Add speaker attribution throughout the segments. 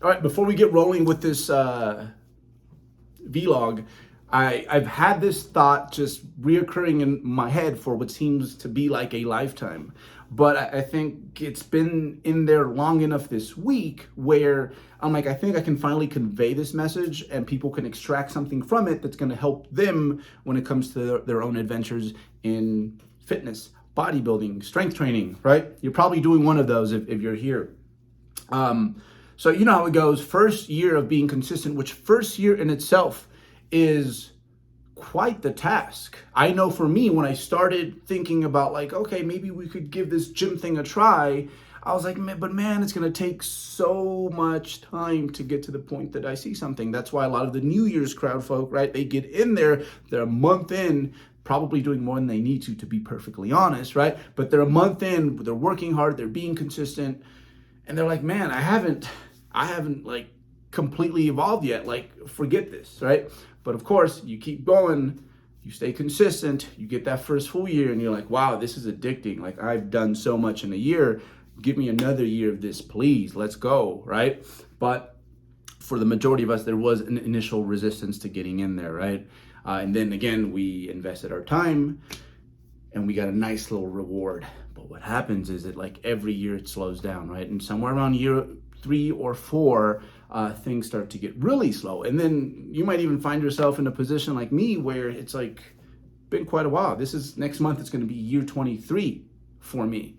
Speaker 1: All right, before we get rolling with this vlog, I've had this thought just reoccurring in my head for what seems to be like a lifetime. But I think it's been in there long enough this week where I'm like, I think I can finally convey this message and people can extract something from it that's going to help them when it comes to their own adventures in fitness, bodybuilding, strength training, right? You're probably doing one of those if you're here. So you know how it goes. First year of being consistent, which first year in itself is quite the task. I know for me, when I started thinking about like, okay, maybe we could give this gym thing a try, I was like, but man, it's going to take so much time to get to the point that I see something. That's why a lot of the New Year's crowd folk, right? They get in there, they're a month in, probably doing more than they need to be perfectly honest, right? But they're a month in, they're working hard, they're being consistent. And they're like, man, I haven't like completely evolved yet. Like, forget this, right? But of course, you keep going, you stay consistent, you get that first full year and you're like, wow, this is addicting. Like, I've done so much in a year. Give me another year of this, please. Let's go, right? But for the majority of us, there was an initial resistance to getting in there, right? And then again, we invested our time and we got a nice little reward. But what happens is that like every year it slows down, right? And somewhere around year 3 or 4, things start to get really slow. And then you might even find yourself in a position like me where it's like been quite a while. Next month, it's going to be year 23 for me.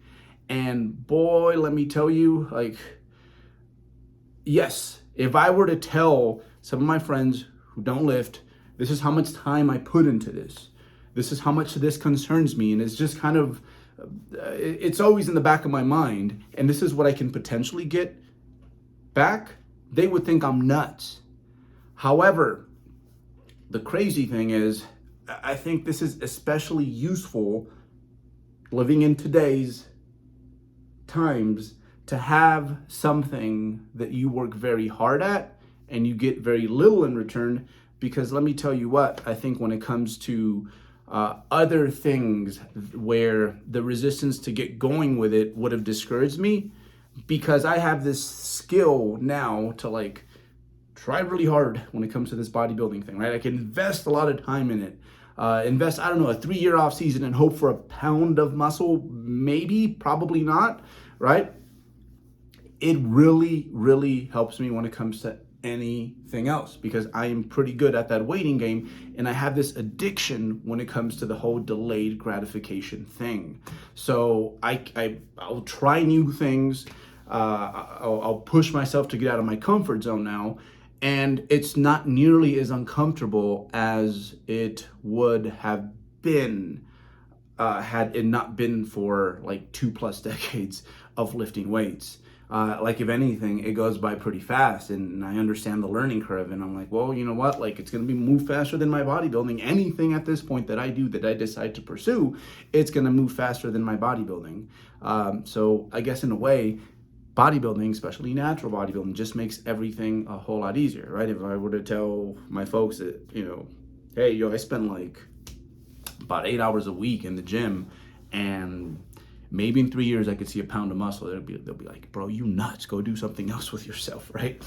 Speaker 1: And boy, let me tell you, like, yes, if I were to tell some of my friends who don't lift, this is how much time I put into this. This is how much this concerns me. And it's just kind of, it's always in the back of my mind. And this is what I can potentially get back. They would think I'm nuts. However, the crazy thing is, I think this is especially useful living in today's times to have something that you work very hard at and you get very little in return. Because let me tell you what, I think when it comes to other things where the resistance to get going with it would have discouraged me, because I have this skill now to like try really hard when it comes to this bodybuilding thing, right? I can invest a lot of time in it. Invest, I don't know, a 3-year off season and hope for a pound of muscle, maybe, probably not, right? It really, really helps me when it comes to anything else because I am pretty good at that waiting game and I have this addiction when it comes to the whole delayed gratification thing. So I'll try new things. I'll push myself to get out of my comfort zone now, and it's not nearly as uncomfortable as it would have been had it not been for like 2+ decades of lifting weights. Like if anything, it goes by pretty fast and I understand the learning curve and I'm like, well, you know what? Like it's going to be move faster than my bodybuilding. Anything at this point that I do that I decide to pursue, it's going to move faster than my bodybuilding. So I guess in a way, bodybuilding, especially natural bodybuilding, just makes everything a whole lot easier, right? If I were to tell my folks that, you know, hey, yo, I spend like about 8 hours a week in the gym and maybe in 3 years I could see a pound of muscle. They'll be like, bro, you nuts, go do something else with yourself, right?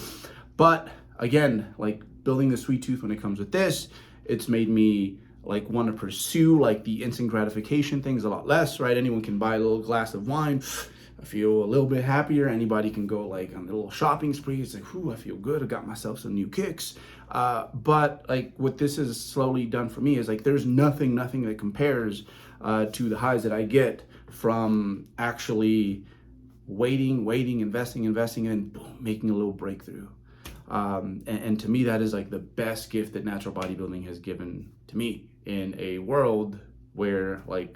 Speaker 1: But again, like building the sweet tooth when it comes with this, it's made me like want to pursue like the instant gratification things a lot less, right? Anyone can buy a little glass of wine. I feel a little bit happier. Anybody can go like on a little shopping spree. It's like, whew, I feel good. I got myself some new kicks. But like what this has slowly done for me is like, there's nothing that compares to the highs that I get from actually waiting, investing, and then boom, making a little breakthrough. And to me, that is like the best gift that natural bodybuilding has given to me in a world where like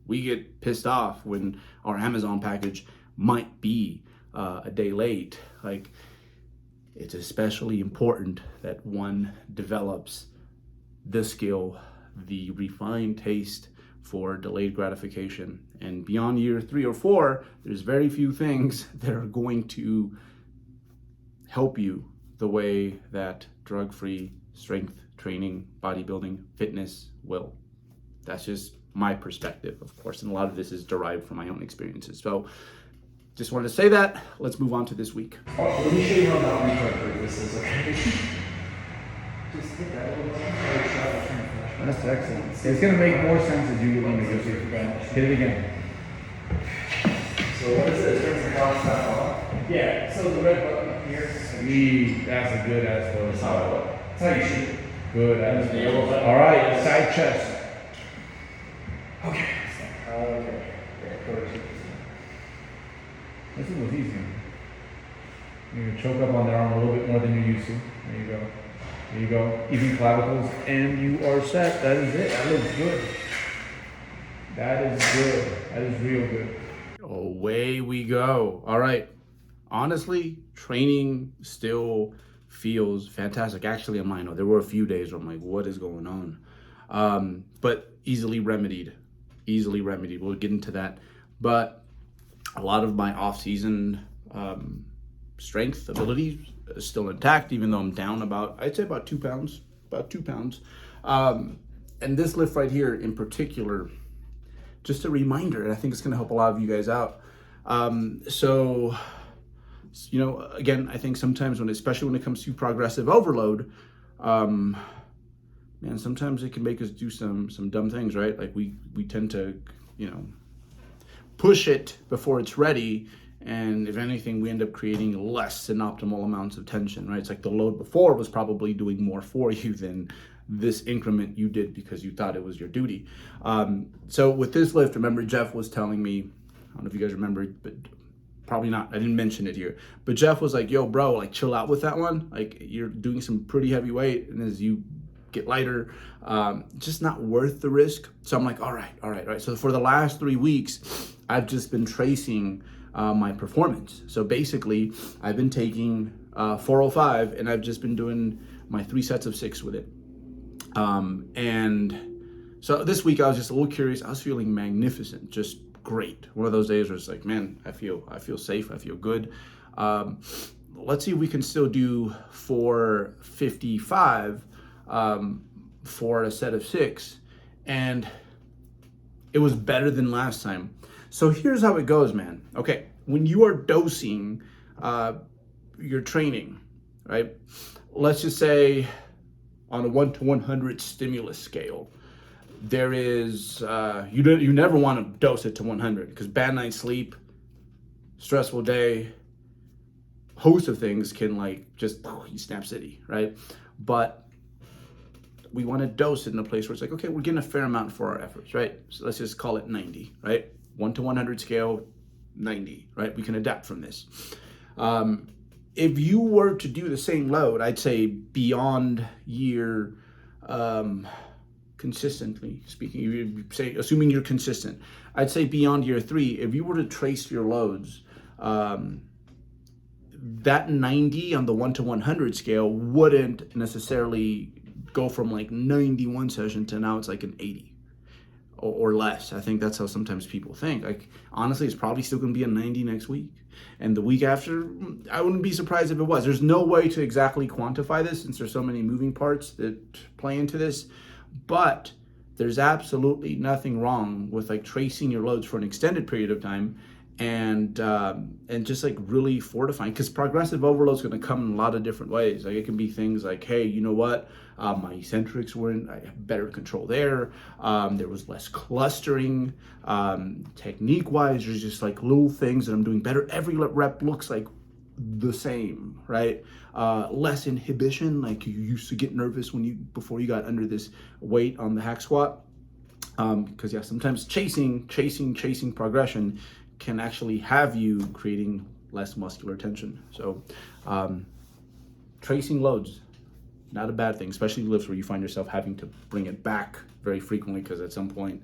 Speaker 1: we get pissed off when our Amazon package might be a day late. Like it's especially important that one develops the skill, the refined taste for delayed gratification. And beyond year 3 or 4, there's very few things that are going to help you the way that drug-free strength training, bodybuilding, fitness will. That's just my perspective, of course, and a lot of this is derived from my own experiences. So just wanted to say that. Let's move on to this week.
Speaker 2: Oh, let me show you how that recharge this is, okay? Just hit that little button.
Speaker 3: That's excellent. It's going to make more sense as you negotiate the bench. Hit it again.
Speaker 2: So what is it? Turns the box back on? Yeah, so the red button up here.
Speaker 3: That's a good ass for
Speaker 2: That's how you shoot it.
Speaker 3: Good ass.
Speaker 2: The yellow button.
Speaker 3: All right, side chest.
Speaker 2: Okay. Okay. Yeah, quarter shoot.
Speaker 3: This one was easy. You're going to choke up on the arm a little bit more than you're used to. There you go. There you go. Even clavicles, and you are set. That is it. That looks good. That is good. That is real good.
Speaker 1: Away we go. All right. Honestly, training still feels fantastic. Actually, on mine, there were a few days where I'm like, what is going on? But easily remedied. Easily remedied. We'll get into that. But a lot of my off-season strength, abilities is still intact, even though I'm down I'd say about 2 pounds. About 2 pounds. And this lift right here in particular, just a reminder, and I think it's going to help a lot of you guys out. So, you know, again, I think sometimes especially when it comes to progressive overload, man, sometimes it can make us do some dumb things, right? Like we tend to, you know, push it before it's ready. And if anything, we end up creating less than optimal amounts of tension, right? It's like the load before was probably doing more for you than this increment you did because you thought it was your duty. So with this lift, remember Jeff was telling me, I don't know if you guys remember, but probably not, I didn't mention it here, but Jeff was like, yo bro, like chill out with that one. Like you're doing some pretty heavy weight, and as you get lighter, just not worth the risk. So I'm like, all right. So for the last 3 weeks, I've just been tracing my performance. So basically I've been taking 405 and I've just been doing my 3 sets of 6 with it. And so this week I was just a little curious. I was feeling magnificent, just great. One of those days where it's like, man, I feel safe. I feel good. Let's see if we can still do 455 for a set of 6. And it was better than last time. So here's how it goes, man. Okay, when you are dosing your training, right? Let's just say on a 1 to 100 stimulus scale, there is, you never want to dose it to 100 because bad night's sleep, stressful day, host of things can like just snap city, right? But we want to dose it in a place where it's like, okay, we're getting a fair amount for our efforts, right? So let's just call it 90, right? 1 to 100 scale, 90, right? We can adapt from this. If you were to do the same load, I'd say beyond year, consistently speaking, you say, assuming you're consistent, I'd say beyond year 3, if you were to trace your loads, that 90 on the 1 to 100 scale wouldn't necessarily go from like 91 session to now it's like an 80 or less. I think that's how sometimes people think. Like, honestly, it's probably still going to be a 90 next week. And the week after, I wouldn't be surprised if it was. There's no way to exactly quantify this since there's so many moving parts that play into this. But there's absolutely nothing wrong with like tracing your loads for an extended period of time and just like really fortifying, because progressive overload is going to come in a lot of different ways. Like it can be things like, hey, you know what, my eccentrics were in, I have better control there, there was less clustering, technique wise there's just like little things that I'm doing better. Every rep looks like the same, right? Less inhibition, like you used to get nervous before you got under this weight on the hack squat, because yeah, sometimes chasing progression can actually have you creating less muscular tension. So tracing loads, not a bad thing, especially lifts where you find yourself having to bring it back very frequently because at some point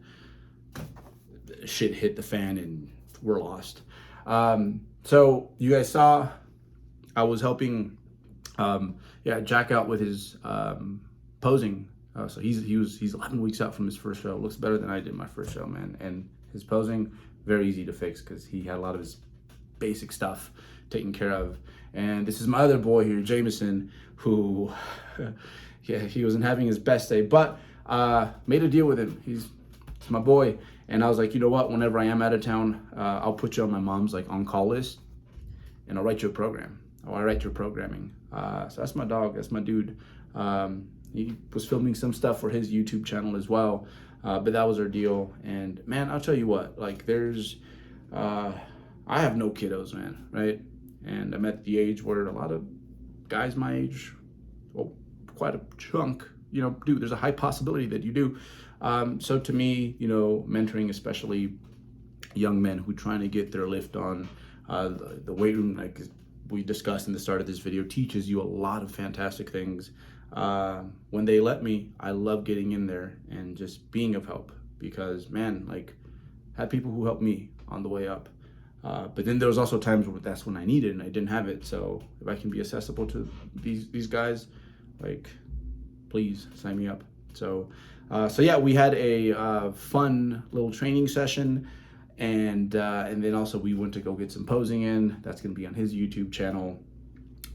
Speaker 1: shit hit the fan and we're lost. So you guys saw I was helping Jack out with his posing. So he's 11 weeks out from his first show. Looks better than I did my first show, man. And his posing, very easy to fix because he had a lot of his basic stuff taken care of. And this is my other boy here, Jameson, who, he wasn't having his best day, but made a deal with him. He's my boy. And I was like, you know what, whenever I am out of town, I'll put you on my mom's like on-call list, and I'll write you a program. Or I'll write your programming. So that's my dog, that's my dude. He was filming some stuff for his YouTube channel as well, but that was our deal. And man, I'll tell you what, like I have no kiddos, man, right? And I'm at the age where a lot of guys my age, well, quite a chunk, do. There's a high possibility that you do. So to me, mentoring, especially young men who trying to get their lift on, the weight room, like we discussed in the start of this video, teaches you a lot of fantastic things. When they let me, I love getting in there and just being of help, because man, like, had people who helped me on the way up. But then there was also times where that's when I needed it and I didn't have it. So if I can be accessible to these guys, like, please sign me up. So yeah, we had a fun little training session, and then also we went to go get some posing in. That's gonna be on his YouTube channel.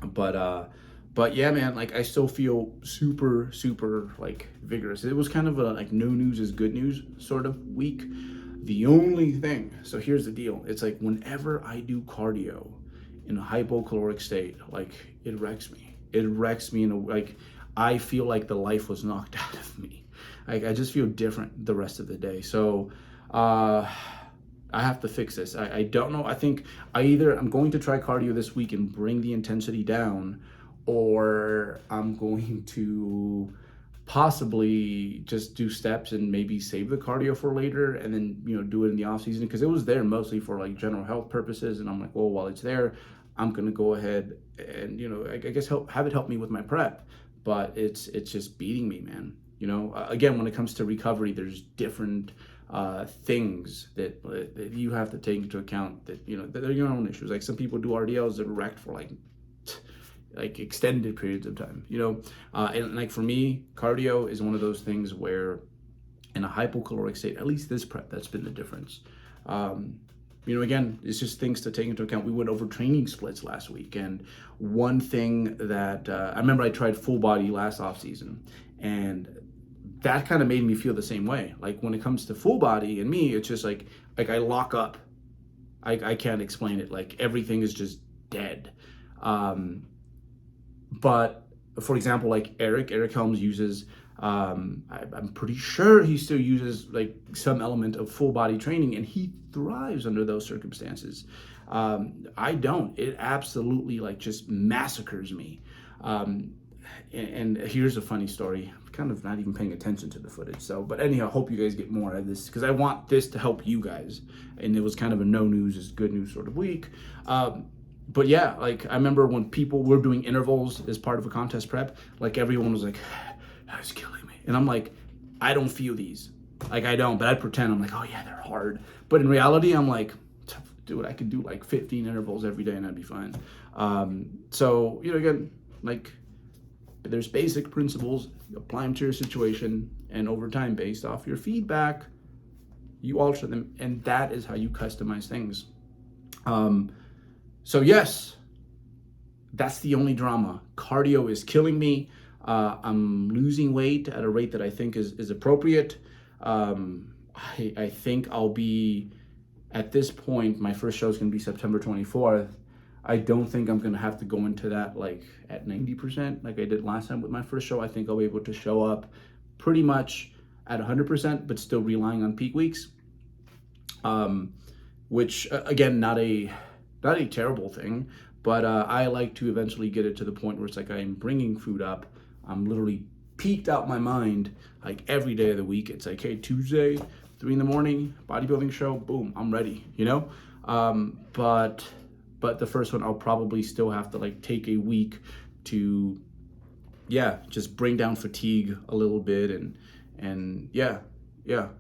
Speaker 1: But yeah, man, like I still feel super like vigorous. It was kind of a like no news is good news sort of week. The only thing, so here's the deal. It's like whenever I do cardio in a hypocaloric state, like it wrecks me. It wrecks me like I feel like the life was knocked out of me. Like I just feel different the rest of the day. So I have to fix this. I don't know. I think I'm going to try cardio this week and bring the intensity down, or I'm going to possibly just do steps and maybe save the cardio for later, and then do it in the off season, because it was there mostly for like general health purposes. And I'm like, well, while it's there, I'm gonna go ahead and I guess have it help me with my prep. But it's just beating me, man. Again, when it comes to recovery, there's different things that you have to take into account, that that are your own issues. Like some people do RDLs that are wrecked for like extended periods of time, and like for me, cardio is one of those things where in a hypocaloric state, at least this prep, that's been the difference. Again, it's just things to take into account. We went over training splits last week, and one thing that I remember, I tried full body last off season, and that kind of made me feel the same way. Like when it comes to full body and me, it's just like I lock up. I can't explain it. Like everything is just dead. But for example, like Eric Helms uses, I'm pretty sure he still uses like some element of full body training, and he thrives under those circumstances. I don't. It absolutely like just massacres me. And here's a funny story. I'm kind of not even paying attention to the footage. So, but anyhow, I hope you guys get more out of this, because I want this to help you guys. And it was kind of a no news is good news sort of week. But yeah, like I remember when people were doing intervals as part of a contest prep, like everyone was like, that's killing me. And I'm like, I don't feel these. Like I don't, but I'd pretend I'm like, oh yeah, they're hard. But in reality, I'm like, dude, I could do like 15 intervals every day and I'd be fine. So, again, like there's basic principles, you apply them to your situation, and over time, based off your feedback, you alter them, and that is how you customize things. So yes, that's the only drama. Cardio is killing me. I'm losing weight at a rate that I think is appropriate. I think I'll be, at this point, my first show is going to be September 24th. I don't think I'm going to have to go into that like at 90% like I did last time with my first show. I think I'll be able to show up pretty much at 100%, but still relying on peak weeks. Which again, not a terrible thing, but I like to eventually get it to the point where it's like I'm bringing food up. I'm literally peaked out my mind like every day of the week. It's like, hey, Tuesday, 3 a.m, bodybuilding show, boom, I'm ready, But the first one, I'll probably still have to like take a week to, just bring down fatigue a little bit and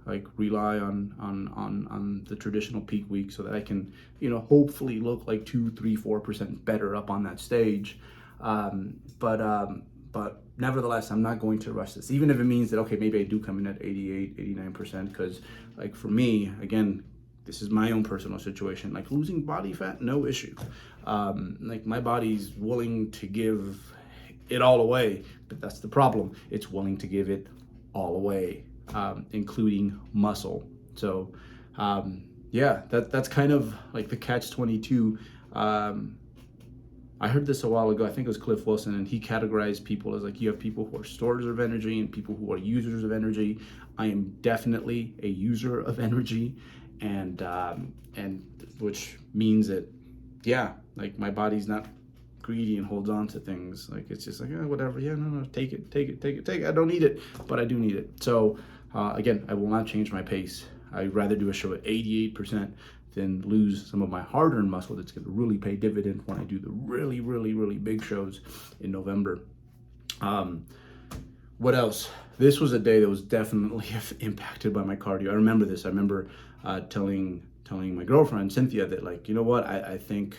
Speaker 1: like rely on the traditional peak week, so that I can, hopefully look like 2, 3, 4% better up on that stage. But nevertheless, I'm not going to rush this, even if it means that, okay, maybe I do come in at 88, 89%, because like for me, again, this is my own personal situation. Like losing body fat, no issue. Like my body's willing to give it all away, but that's the problem. It's willing to give it all away, including muscle. So yeah, that's kind of like the catch-22. I heard this a while ago. I think it was Cliff Wilson, and he categorized people as like, you have people who are stored of energy and people who are users of energy. I am definitely a user of energy, and which means that, yeah, like my body's not greedy and holds on to things. Like it's just like, whatever. Yeah, no, take it. I don't need it, but I do need it. So again, I will not change my pace. I'd rather do a show at 88% than lose some of my hard-earned muscle that's going to really pay dividend when I do the really, really, really big shows in November. What else? This was a day that was definitely impacted by my cardio. I remember this. I remember telling my girlfriend, Cynthia, that like, you know what, I think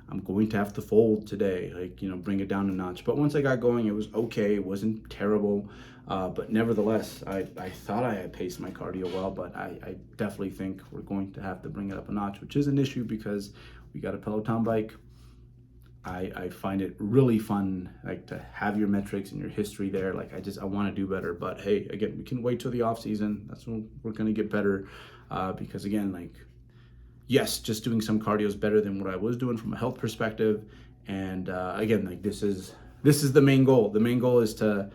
Speaker 1: I'm going to have to fold today, like, you know, bring it down a notch. But once I got going, it was okay. It wasn't terrible. But nevertheless, I thought I had paced my cardio well, but I definitely think we're going to have to bring it up a notch, which is an issue because we got a Peloton bike. I find it really fun, like, to have your metrics and your history there. Like, I want to do better. But hey, again, we can wait till the off season. That's when we're going to get better. Because again, like, yes, just doing some cardio is better than what I was doing from a health perspective. And again, like, this is the main goal. The main goal is to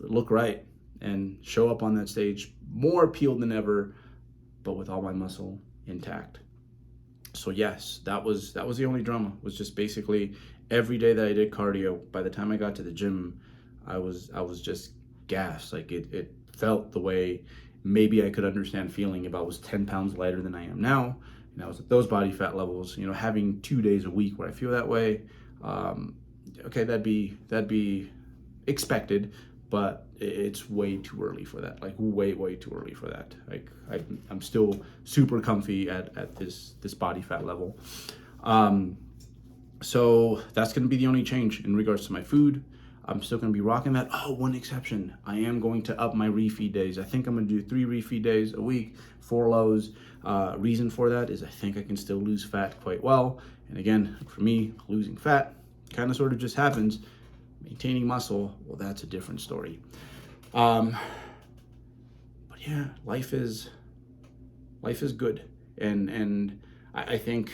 Speaker 1: look right and show up on that stage more peeled than ever, but with all my muscle intact. So yes, that was the only drama. Was just basically every day that I did cardio, by the time I got to the gym, I was just gassed. Like it felt the way maybe I could understand feeling if I was 10 pounds lighter than I am now, and I was at those body fat levels. You know, having 2 days a week where I feel that way, okay, that'd be expected, but it's way too early for that. Like way too early for that. Like I'm still super comfy at this body fat level. So that's going to be the only change in regards to my food. I'm still going to be rocking that. Oh, one exception. I am going to up my refeed days. I think I'm going to do 3 refeed days a week, 4 lows. Reason for that is I think I can still lose fat quite well. And again, for me, losing fat kind of sort of just happens. Maintaining muscle, well, that's a different story. But yeah, life is good. And I think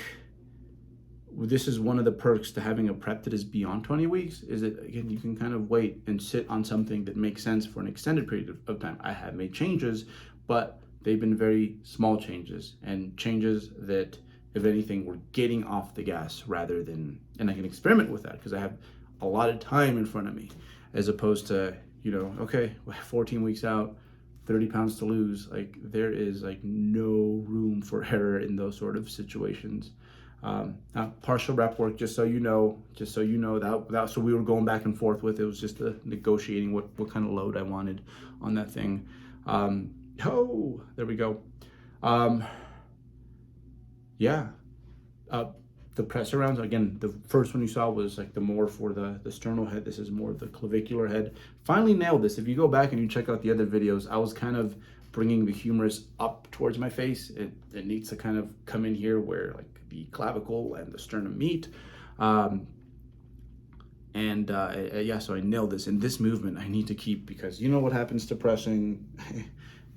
Speaker 1: this is one of the perks to having a prep that is beyond 20 weeks, is that, again, you can kind of wait and sit on something that makes sense for an extended period of time. I have made changes, but they've been very small changes, and changes that, if anything, we're getting off the gas rather than, and I can experiment with that because I have a lot of time in front of me, as opposed to, you know, okay, 14 weeks out, 30 pounds to lose. Like, there is like no room for error in those sort of situations. Now, partial rep work, just so you know, that so we were going back and forth with, it was just negotiating what kind of load I wanted on that thing. Oh, there we go. Yeah. The press arounds, again, the first one you saw was like the more for the sternal head. This is more of the clavicular head. Finally nailed this. If you go back and you check out the other videos, I was kind of bringing the humerus up towards my face. It needs to kind of come in here where like the clavicle and the sternum meet. Yeah, so I nailed this. And this movement I need to keep, because you know what happens to pressing.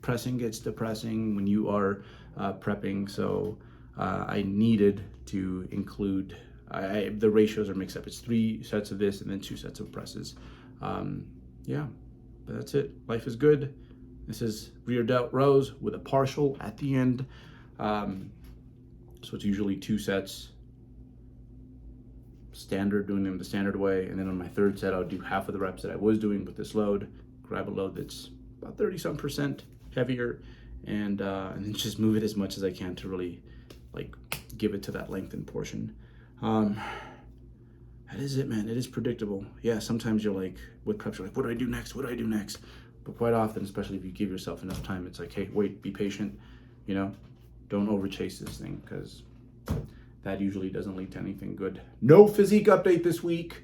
Speaker 1: Pressing gets depressing when you are prepping. So I needed to include, the ratios are mixed up. It's 3 sets of this and then 2 sets of presses. Yeah, but that's it. Life is good. This is rear delt rows with a partial at the end. So it's usually 2 sets, standard, doing them the standard way. And then on my 3rd set, I'll do half of the reps that I was doing with this load, grab a load that's about 30-some% heavier, and then just move it as much as I can to really like give it to that lengthened portion. That is it, man. It is predictable. Yeah, sometimes you're like, with preps, you're like, what do I do next? What do I do next? But quite often, especially if you give yourself enough time, it's like, hey, wait, be patient, you know, don't overchase this thing, because that usually doesn't lead to anything good. No physique update this week,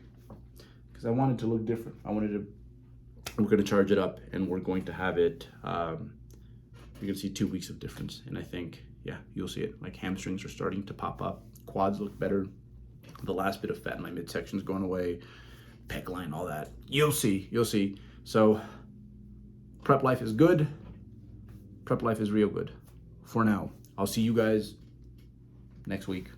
Speaker 1: because I wanted to look different. We're going to charge it up, and we're going to have it, you're going to see 2 weeks of difference. And I think, yeah, you'll see it. Like, hamstrings are starting to pop up. Quads look better. The last bit of fat in my midsection is going away. Pec line, all that. You'll see. So, prep life is good. prep life is real good. For now, I'll see you guys next week.